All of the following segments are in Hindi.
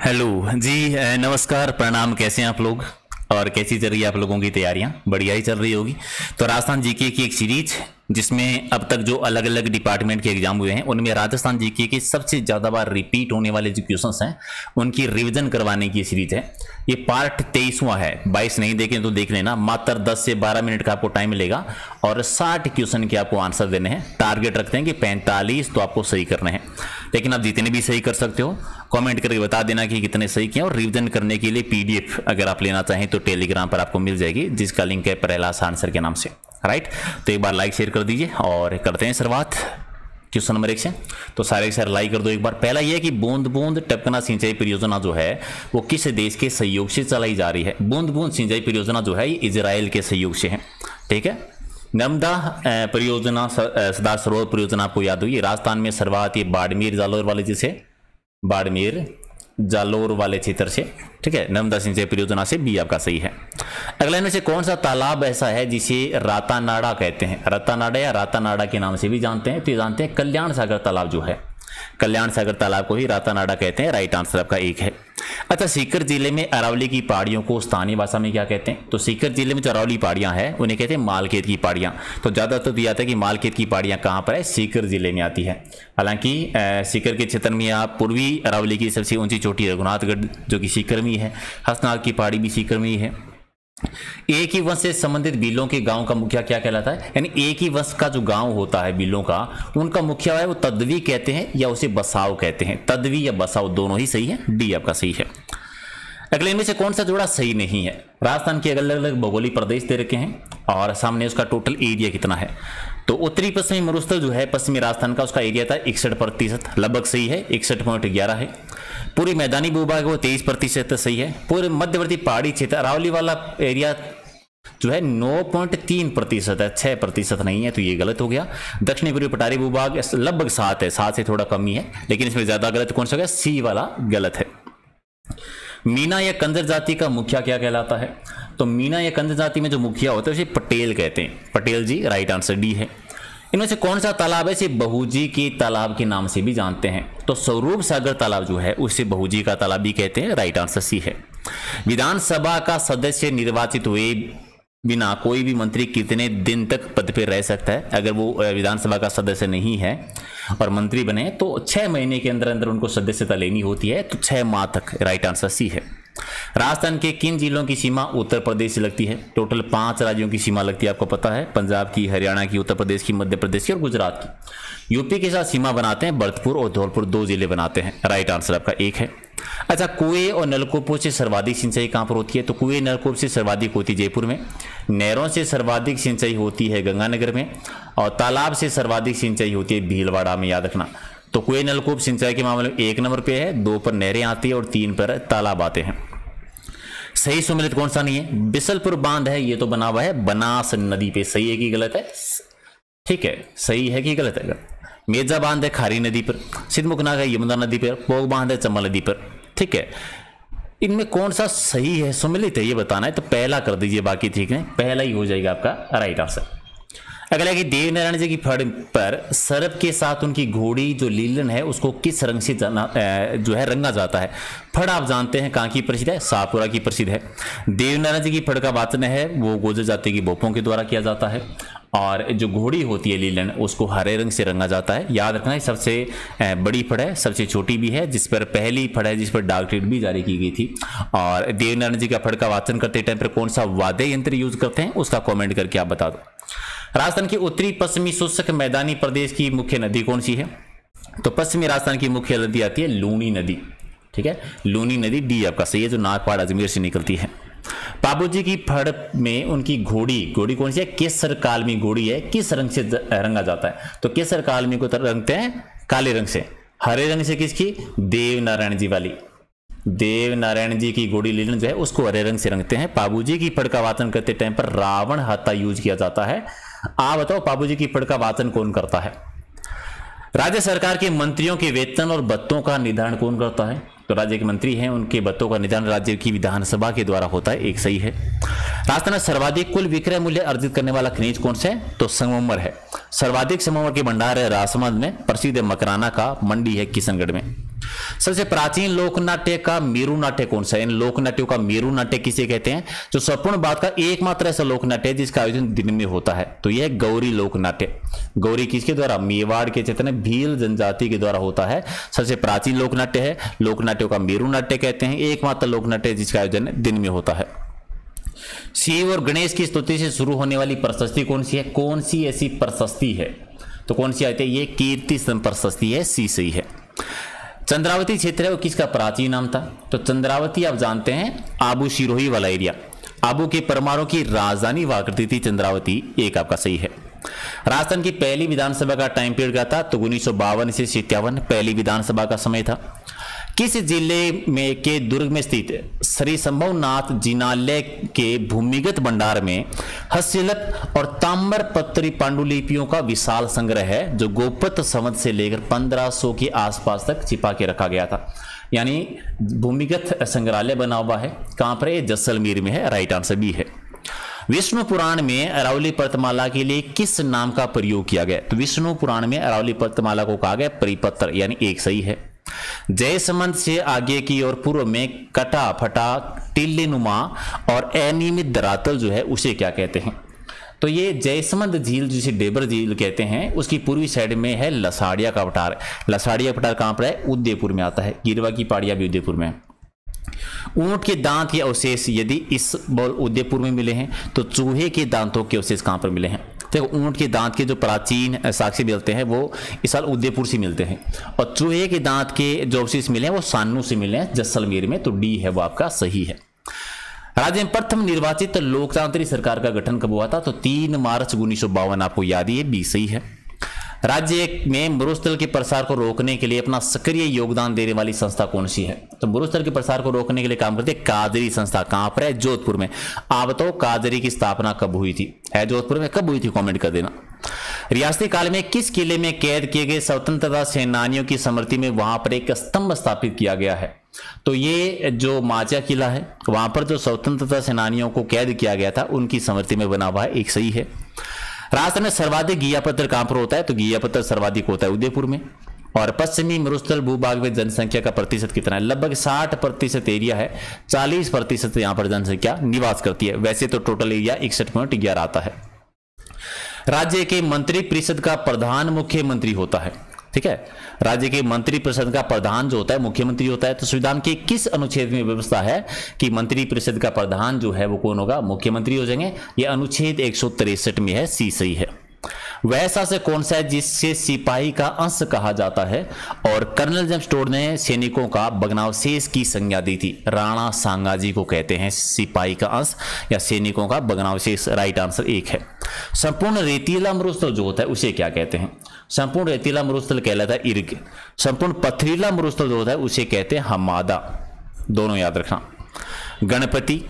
हेलो जी, नमस्कार, प्रणाम। कैसे हैं आप लोग और कैसी चल रही है आप लोगों की तैयारियां? बढ़िया ही चल रही होगी। तो राजस्थान जीके की एक सीरीज जिसमें अब तक जो अलग अलग डिपार्टमेंट के एग्जाम हुए हैं उनमें राजस्थान जीके के सबसे ज़्यादा बार रिपीट होने वाले जो क्वेश्चंस हैं उनकी रिवीजन करवाने की सीरीज है। ये पार्ट 23वां है। 22 नहीं देखें तो देख लेना। मात्र 10 से 12 मिनट का आपको टाइम मिलेगा और 60 क्वेश्चन के आपको आंसर देने हैं। टारगेट रखते हैं कि 45 तो आपको सही करने हैं, लेकिन आप जितने भी सही कर सकते हो कमेंट करके बता देना कि कितने सही किए। और रिवीजन करने के लिए पीडीएफ अगर आप लेना चाहें तो टेलीग्राम पर आपको मिल जाएगी, जिसका लिंक है प्रहलाद आंसर के नाम से। राइट, तो एक बार लाइक शेयर कर दीजिए और करते हैं शुरुआत क्वेश्चन नंबर 1 से। तो सारे सारे लाइक कर दो एक बार। पहला यह है कि बूंद बूंद टपकना सिंचाई परियोजना जो है वो किस देश के सहयोग से चलाई जा रही है? बूंद बूंद सिंचाई परियोजना जो है ये इजराइल के सहयोग से है। ठीक है। नर्मदा परियोजना, सरदार सरोवर परियोजना आपको याद होगी, राजस्थान में सर्वात ये बाड़मेर जालोर वाले जिसे बाड़मेर जालोर वाले क्षेत्र से। ठीक है, नर्मदा सिंचाई परियोजना से बी आपका सही है। अगला इनमें से कौन सा तालाब ऐसा है जिसे रातानाड़ा कहते हैं? रतानाड़ा या रातानाड़ा के नाम से भी जानते हैं। तो ये जानते हैं कल्याण सागर तालाब जो है, कल्याण सागर तालाब को ही रातानाड़ा कहते हैं। राइट आंसर आपका 1 है। अच्छा, सीकर जिले में अरावली की पहाड़ियों को स्थानीय भाषा में क्या कहते हैं? तो सीकर जिले में जो अरावली पहाड़ियां हैं उन्हें कहते हैं मालखेत की पहाड़ियां। तो ज्यादातर दिया जाता है कि मालखेत की पहाड़ियां कहां पर है? सीकर जिले में आती है। हालांकि सीकर के क्षेत्र में आप पूर्वी अरावली की सबसे ऊंची चोटी रघुनाथगढ़ जो कि सीकर में ही है, हंसनाग की पहाड़ी भी सीकर में ही है। एक ही वंश से संबंधित बिलों के गांव का मुखिया क्या कहलाता है? यानी एक ही वंश का जो गांव होता है बिलों का, उनका मुखिया है वो तद्वी कहते हैं या उसे बसाव कहते हैं। तद्वी या बसाव दोनों ही सही है। डी आपका सही है। अगले इनमें से कौन सा जोड़ा सही नहीं है? राजस्थान के अलग अलग भौगोलिक प्रदेश दे रखे हैं और सामने उसका टोटल एरिया कितना है। तो उत्तरी पश्चिमी मरुस्थल जो है पश्चिमी राजस्थान का, उसका एरिया था 61%, लगभग सही है, 61.11 है। पूरी मैदानी भूभाग वो 23% सही है। पूरे मध्यवर्ती पहाड़ी क्षेत्र अरावली वाला एरिया जो है 9.3% है, 6% नहीं है, तो ये गलत हो गया। दक्षिणी पूर्वी पठारी भूभाग लगभग 7 है, 7 से थोड़ा कम ही है, लेकिन इसमें ज्यादा गलत कौन सा गया? सी वाला गलत है। मीना या कंजर जाति का मुखिया क्या कहलाता है? तो मीना या कंजर जाति में जो मुखिया होता है उसे पटेल कहते हैं। पटेल जी, राइट आंसर डी है। इनमें से कौन सा तालाब है इसे बहूजी के तालाब के नाम से भी जानते हैं? तो स्वरूप सागर तालाब जो है उसे बहूजी का तालाब भी कहते हैं। राइट आंसर सी है। विधानसभा का सदस्य निर्वाचित हुए बिना कोई भी मंत्री कितने दिन तक पद पर रह सकता है? अगर वो विधानसभा का सदस्य नहीं है और मंत्री बने तो 6 महीने के अंदर अंदर उनको सदस्यता लेनी होती है, तो 6 माह तक। राइट आंसर सी है। राजस्थान के किन जिलों की सीमा उत्तर प्रदेश से लगती है? टोटल 5 राज्यों की सीमा लगती है, आपको पता है। पंजाब की, हरियाणा की, उत्तर प्रदेश की, मध्य प्रदेश की और गुजरात की। यूपी के साथ सीमा बनाते हैं भरतपुर और धौलपुर, 2 जिले बनाते हैं। राइट आंसर आपका 1 है। अच्छा, कुएं और नलकूपों से सर्वाधिक सिंचाई कहां पर होती है? तो कुएं नलकूप से सर्वाधिक होती है जयपुर में। नहरों से सर्वाधिक सिंचाई होती है गंगानगर में और तालाब से सर्वाधिक सिंचाई होती है भीलवाड़ा में, याद रखना। तो कुएं नलकूप सिंचाई के मामले में 1 नंबर पे है, 2 पर नहरें आती है और 3 पर तालाब आते हैं। सही सम्मिलित कौन सा नहीं है? बिसलपुर बांध है, ये तो बना हुआ है बनास नदी पे। सही है कि गलत है? ठीक है, सही है कि गलत है? मेजा बांध है खारी नदी पर, सिद्धमुखनाग है यमुना नदी पर, पोग बांध है चंबल नदी पर। ठीक है, इनमें कौन सा सही है, सम्मिलित है, ये बताना है। तो पहला कर दीजिए, बाकी ठीक है, पहला ही हो जाएगा आपका राइट आंसर। अगला कि देवनारायण जी की फड़ पर सर्प के साथ उनकी घोड़ी जो लीलन है उसको किस रंग से जो है रंगा जाता है? फड़ आप जानते हैं कहाँ की प्रसिद्ध है? शाहपुरा की प्रसिद्ध है। देवनारायण जी की फड़ का वाचन है वो गोजर जाति की बोपों के द्वारा किया जाता है और जो घोड़ी होती है लीलन उसको हरे रंग से रंगा जाता है। याद रखना है, सबसे बड़ी फड़ है, सबसे छोटी भी है, जिस पर पहली फड़ है जिस पर डाक टिकट भी जारी की गई थी। और देवनारायण जी का फड़ का वाचन करते टाइम पर कौन सा वाद्य यंत्र यूज करते हैं उसका कॉमेंट करके आप बता दो। राजस्थान की उत्तरी पश्चिमी शुष्क मैदानी प्रदेश की मुख्य नदी कौन सी है? तो पश्चिमी राजस्थान की मुख्य नदी आती है लूनी नदी। ठीक है, लूनी नदी, डी आपका सही है, जो नागपाड़ अजमेर से निकलती है। बाबूजी की फड़ में उनकी घोड़ी कौन सी है? केसर कालमी घोड़ी है, किस रंग से रंगा जाता है? तो केसर कालमी को रंगते हैं काले रंग से। हरे रंग से किसकी? देवनारायण जी वाली। देवनारायण जी की घोड़ी लीलन जो है उसको हरे रंग से रंगते हैं। बाबूजी की फड़ का वाचन करते टाइम पर रावण हत्ता यूज किया जाता है। आप बताओ बाबूजी की फड़ का वाचन कौन करता है? राज्य सरकार के मंत्रियों के वेतन और भत्तों का निर्धारण कौन करता है? तो राज्य के मंत्री हैं उनके भत्तों का निर्धारण राज्य की विधानसभा के द्वारा होता है। एक सही है। राजस्थान में सर्वाधिक कुल विक्रय मूल्य अर्जित करने वाला खनिज कौन सा है? तो संगमरमर है। सर्वाधिक संगमरमर के भंडार है राजसमंद में, प्रसिद्ध मकराना का मंडी है किशनगढ़ में। सबसे प्राचीन लोक नाट्य का मेरु नाट्य कौन सा है? इन लोक नाट्यों का मेरु नाट्य किसे कहते हैं? जो संपूर्ण बात का एकमात्र ऐसा लोक नाट्य है जिसका आयोजन दिन में होता है, तो यह गौरी लोक नाट्य। गौरी किसके द्वारा? मेवाड़ के चेतन भील जनजाति के द्वारा होता है। सबसे प्राचीन लोक नाट्य है, लोक नाट्यों का मेरु नाट्य कहते हैं, एकमात्र लोक नाट्य जिसका आयोजन दिन में होता है। शिव और गणेश की स्तुति से शुरू होने वाली प्रशस्ति कौन सी है? कौन सी ऐसी प्रशस्ति है? तो कौन सी आती है? ये कीर्ति स्तंभ प्रशस्ति है, सी सही है। चंद्रावती क्षेत्र है वो किसका प्राचीन नाम था? तो चंद्रावती आप जानते हैं आबू सिरोही वाला एरिया, आबू के परमारों की राजधानी हुआ करती थी चंद्रावती, एक आपका सही है। राजस्थान की पहली विधानसभा का टाइम पीरियड क्या था? तो 1952 से 57 पहली विधानसभा का समय था। किस जिले में के दुर्ग में स्थित श्री संभवनाथ जिनालय के भूमिगत भंडार में हस्तशिल्प और ताम्रपत्री पांडुलिपियों का विशाल संग्रह है, जो गोपत संवत से लेकर 1500 के आसपास तक छिपा के रखा गया था। यानी भूमिगत संग्रहालय बना हुआ है, कहां पर? जैसलमेर में है, राइट आंसर बी है। विष्णु पुराण में अरावली पर्वतमाला के लिए किस नाम का प्रयोग किया गया? तो विष्णु पुराण में अरावली पर्वतमाला को कहा गया परिपत्र, यानी एक सही है। जयसमंद से आगे की ओर पूर्व में कटा फटा टिल्ले नुमा और अनियमित धरातल जो है उसे क्या कहते हैं? तो ये जयसमंद झील जिसे डेबर झील कहते हैं, उसकी पूर्वी साइड में है लसाड़िया का पठार। लसाड़िया पठार कहां पर है? उदयपुर में आता है। गिरवा की पहाड़ियां भी उदयपुर में है। ऊंट के दांत के अवशेष यदि इस उदयपुर में मिले हैं, तो चूहे के दांतों के अवशेष कहां पर मिले हैं? देखो, ऊंट के दांत के जो प्राचीन साक्ष्य मिलते हैं वो इस साल उदयपुर से मिलते हैं, और चूहे के दांत के जो अवशेष मिले हैं वो सान्नू से मिले हैं, जैसलमेर में, तो डी है वो आपका सही है। राज्य में प्रथम निर्वाचित लोकतांत्रिक सरकार का गठन कब हुआ था? तो 3 मार्च 1952, आपको याद ही है, बी सही है। राज्य में मरुस्थल के प्रसार को रोकने के लिए अपना सक्रिय योगदान देने वाली संस्था कौन सी है? तो मरुस्थल के प्रसार को रोकने के लिए काम करती है काजरी संस्था। कहां पर है? जोधपुर में। आप बताओ काजरी की स्थापना कब हुई थी? है जोधपुर में, कब हुई थी? कमेंट कर देना। रियासती काल में किस किले में कैद किए गए स्वतंत्रता सेनानियों की स्मृति में वहां पर एक स्तंभ स्थापित किया गया है? तो ये जो माचा किला है, वहां पर जो स्वतंत्रता सेनानियों को कैद किया गया था उनकी स्मृति में बना हुआ है, एक सही है। राजस्थान में सर्वाधिक घिया पत्थर कहां पर होता है? तो घिया पत्थर सर्वाधिक होता है उदयपुर में। और पश्चिमी मरुस्थल भूभाग में जनसंख्या का प्रतिशत कितना है? लगभग 60% एरिया है, 40% यहां पर जनसंख्या निवास करती है। वैसे तो टोटल एरिया 61.11 आता है। राज्य के मंत्री परिषद का प्रधान मुख्यमंत्री होता है, ठीक है। राज्य के मंत्री परिषद का प्रधान जो होता है मुख्यमंत्री होता है। तो संविधान के किस अनुच्छेद में व्यवस्था है कि मंत्री परिषद का प्रधान जो है वो कौन होगा? मुख्यमंत्री हो जाएंगे। ये अनुच्छेद 163 में है, सी सही है। वह शासक कौन सा है जिससे सिपाही का अंश कहा जाता है? और कर्नल जेम्स टोड ने सैनिकों का भग्नावशेष की संज्ञा दी थी। राणा सांगाजी को कहते हैं सिपाही का अंश या सैनिकों का भग्नावशेष, राइट आंसर 1 है। संपूर्ण रेतीला मरुस्थल जो होता है उसे क्या कहते हैं? संपूर्ण रेतीला मरुस्थल कहलाता है इर्ग। संपूर्ण पथरीला मरुस्थल जो होता है उसे कहते हैं हमादा। दोनों याद रखना। गणपति,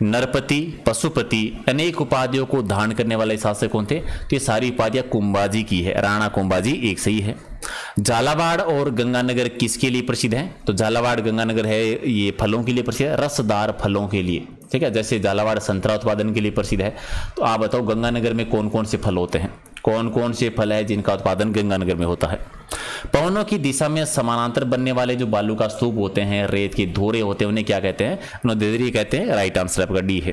नरपति, पशुपति अनेक उपाधियों को धारण करने वाले शासक कौन थे? तो ये सारी उपाधियां कुंभाजी की है, राणा कुंभाजी, एक सही है। झालावाड़ और गंगानगर किसके लिए प्रसिद्ध है? तो झालावाड़ गंगानगर है ये फलों के लिए प्रसिद्ध है, रसदार फलों के लिए, ठीक है। जैसे झालावाड़ संतरा उत्पादन के लिए प्रसिद्ध है। तो आप बताओ गंगानगर में कौन कौन से फल होते हैं? कौन कौन से फल है जिनका उत्पादन गंगानगर में होता है? पवनों की दिशा में समानांतर बनने वाले जो बालू का स्तूप होते हैं, रेत के धोरे होते हैं, उन्हें क्या कहते हैं? नोदेदरी कहते हैं, राइट आंसर आपका डी है।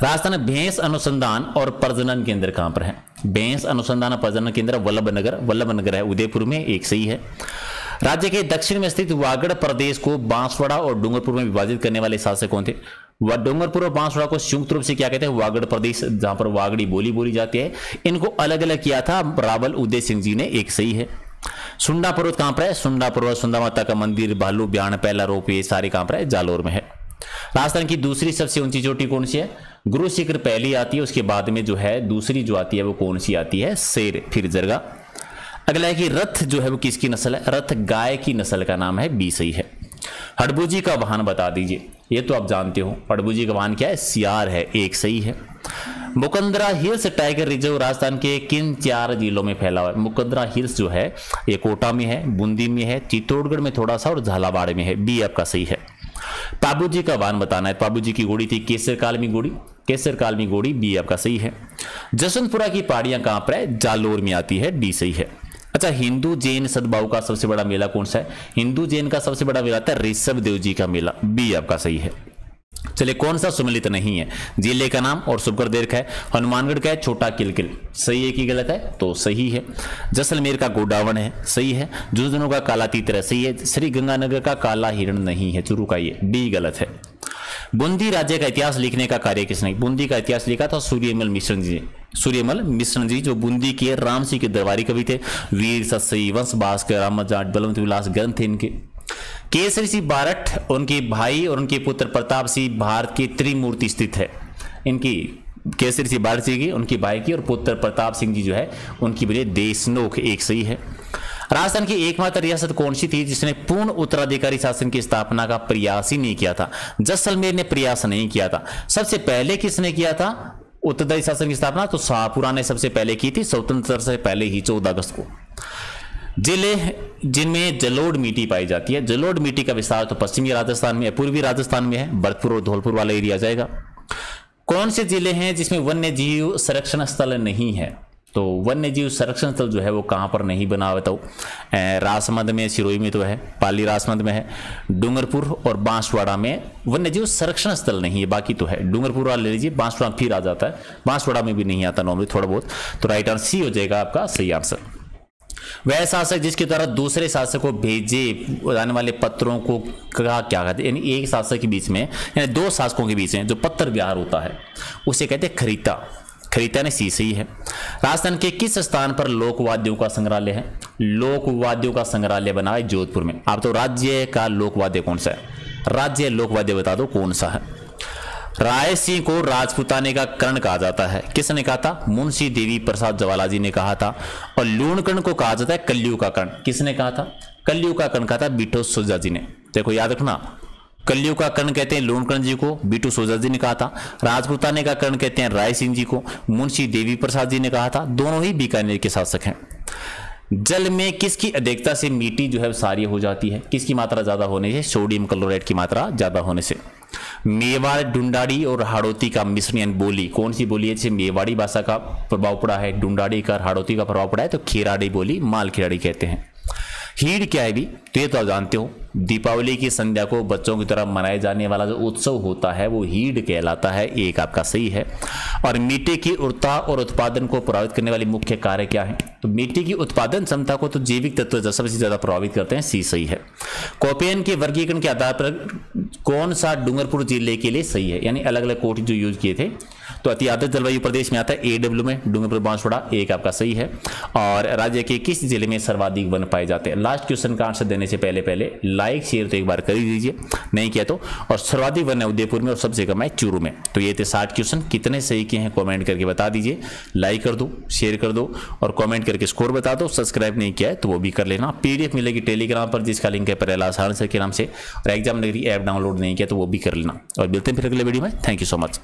राजस्थान में भैंस अनुसंधान और प्रजनन केंद्र कहां पर है? भैंस अनुसंधान और प्रजनन केंद्र वल्लभनगर है उदयपुर में, एक सही है। राज्य के दक्षिण में स्थित वागड़ प्रदेश को बांसवाड़ा और डूंगरपुर में विभाजित करने वाले शासक कौन थे? वह डूंगरपुर और बांसवाड़ा को संयुक्त रूप से क्या कहते हैं? वागड़ प्रदेश, जहां पर वागड़ी बोली जाती है। इनको अलग अलग किया था रावल उदय सिंह जी ने, एक सही है। सुंडा पर्वत कहां पर है? सुंडा पर्वत, सुंदा माता का मंदिर, भालू ब्याण, पहला रोप, ये सारे कहां पर है? जालोर में है। राजस्थान की दूसरी सबसे ऊंची चोटी कौन सी है? गुरु शिखर पहली आती है, उसके बाद में जो है दूसरी जो आती है वो कौन सी आती है? शेर, फिर जरगा। अगला है कि रथ जो है वो किसकी नस्ल है? रथ गाय की नस्ल का नाम है, बी सही है। हडबूजी का वाहन बता दीजिए, ये तो आप जानते हो। हडबूजी का वाहन क्या है? सियार है, एक सही है। Mukundra hills tiger reserve Rajasthan के किन 4 जिलों में फैला हुआ है? मुकंदरा हिल्स जो है ये कोटा में है, बूंदी में है, चित्तौड़गढ़ में थोड़ा सा और झालावाड़ में है, बी आपका सही है। पाबूजी का वाहन बताना है। पाबूजी की घोड़ी थी केसर कालमी घोड़ी, केसर कालमी घोड़ी, बी आपका सही है। जसवंतपुरा की पहाड़ियां कहां पर है? जालोर में आती है, डी सही है। अच्छा, हिंदू जैन सद्भाव का सबसे बड़ा मेला कौन सा है? हिंदू जैन का सबसे बड़ा मेला था ऋषभ देव जी का मेला, बी आपका सही है। चलिए, कौन सा सुमेलित नहीं है? जिले का नाम और शुक्रदेव का है। हनुमानगढ़ का है छोटा किलकिल, सही है कि गलत है? तो सही है। जैसलमेर का गोडावण है, सही है। झुंझुनू का काला तीतर है, सही है। श्री गंगानगर का काला हिरण नहीं है, चुरू का, ये डी गलत है। बूंदी राज्य का इतिहास लिखने का कार्य किसने? बूंदी का इतिहास लिखा था सूर्यमल मिश्र जी। सूर्यमल मिश्र जी जो बूंदी के राम सिंह के दरबारी कवि थे। वीर सतसई वंश भास्कर राम जाट बलवंत विलास ग्रंथ थे इनके। केसरी सिंह बारठ उनके भाई और उनके पुत्र प्रताप सिंह भारत की त्रिमूर्ति स्थित है। इनकी केसरी सिंह बारठ जी की, उनके भाई की, और पुत्र प्रताप सिंह जी जो है उनकी बड़े देशनोक, एक सही है। राजस्थान की एकमात्र रियासत कौन सी थी जिसने पूर्ण उत्तराधिकारी शासन की स्थापना का प्रयास ही नहीं किया था? जैसलमेर ने प्रयास नहीं किया था। सबसे पहले किसने किया था उत्तराधिकारी शासन की स्थापना? तो शाहपुरा ने सबसे पहले की थी, स्वतंत्रता से पहले ही 14 अगस्त को। जिले जिनमें जलोढ़ मिट्टी पाई जाती है, जलोढ़ मिट्टी का विस्तार तो पश्चिमी राजस्थान में है, पूर्वी राजस्थान में है, भरतपुर और धौलपुर वाला एरिया जाएगा। कौन से जिले हैं जिसमें वन्य जीव संरक्षण स्थल नहीं है? तो वन्य जीव संरक्षण स्थल जो है वो कहाँ पर नहीं बना हुआ? तो राजसमंद में, सिरोही में तो है, पाली राजसमंद में है, डूंगरपुर और बांसवाड़ा में वन्य जीव संरक्षण स्थल नहीं है, बाकी तो है। डूंगरपुर वाला ले लीजिए, बांसवाड़ा फिर आ जाता है, बांसवाड़ा में भी नहीं आता नॉर्मली, थोड़ा बहुत। तो राइट आंसर सी हो जाएगा आपका सही आंसर। वह शासक जिसके द्वारा दूसरे शासक को भेजे जाने वाले पत्रों को क्या कहते हैं? यानी एक शासक के बीच में, यानी दो शासकों के बीच में जो पत्र व्यवहार होता है उसे कहते हैं खरीता। खरीता ने सी सही है। राजस्थान के किस स्थान पर लोकवाद्यों का संग्रहालय है? लोकवाद्यों का संग्रहालय बना है जोधपुर में। आप तो राज्य का लोकवाद्य कौन सा है? राज्य लोकवाद्य बता दो कौन सा है? राय सिंह को राजपूताने का कर्ण कहा जाता है, किसने कहा था? मुंशी देवी प्रसाद जवाला जी ने कहा था। और लूणकर्ण को कहा जाता है कल्यू का कर्ण, किसने कहा था? कल्यू का कर्ण कहा था बिट्टू सोजा जी ने। देखो याद रखना, कल्यू का कर्ण कहते हैं लूणकर्ण जी को, बिट्टू सोजा जी ने कहा था। राजपूताने का कर्ण कहते हैं राय सिंह जी को, मुंशी देवी प्रसाद जी ने कहा था। दोनों ही बीकानेर के शासक हैं। जल में किसकी अधिकता से मिट्टी जो है सारी हो जाती है? किसकी मात्रा ज्यादा होने से? सोडियम क्लोराइड की मात्रा ज्यादा होने से। मेवाड़, डुंडाड़ी और हाड़ौती का मिश्रण यानी बोली, कौन सी बोली है? जैसे मेवाड़ी भाषा का प्रभाव पड़ा है, डुंडाड़ी का, हाड़ौती का प्रभाव पड़ा है, तो खेराड़ी बोली, माल खेराड़ी कहते हैं। हीड़ क्या है भी? तो ये तो आप जानते हो, दीपावली की संध्या को बच्चों की तरफ मनाए जाने वाला जो उत्सव होता है वो हीड़ कहलाता है, एक आपका सही है। और मिट्टी की उर्वरता और उत्पादन को प्रभावित करने वाले मुख्य कार्य क्या है? तो मिट्टी की उत्पादन क्षमता को तो जैविक तत्व सबसे ज्यादा प्रभावित करते हैं, सी सही है। कोपेन के वर्गीकरण के आधार पर कौन सा डूंगरपुर जिले के लिए सही है? यानी अलग अलग कोट जो यूज किए थे, तो अति आर्द्र जलवायु प्रदेश में आता है, AW में डूंगरपुर बांसवाड़ा, एक आपका सही है। और राज्य के किस जिले में सर्वाधिक वन पाए जाते हैं? लास्ट क्वेश्चन का आंसर देने से पहले लाइक शेयर तो एक बार कर ही दीजिए, नहीं किया तो। और सर्वाधिक वन है उदयपुर में और सबसे कम है चूरू में। तो ये थे 60 क्वेश्चन, कितने सही किए हैं कमेंट करके बता दीजिए। लाइक कर दो, शेयर कर दो और कमेंट करके स्कोर बता दो। सब्सक्राइब नहीं किया है तो वो भी कर लेना। PDF मिलेगी टेलीग्राम पर जिसका लिंक है परेला आसान सर के नाम से। और एग्जाम नगरी ऐप डाउनलोड नहीं किया तो वो भी कर लेना। और मिलते हैं फिर अगले वीडियो में। Thank you so much.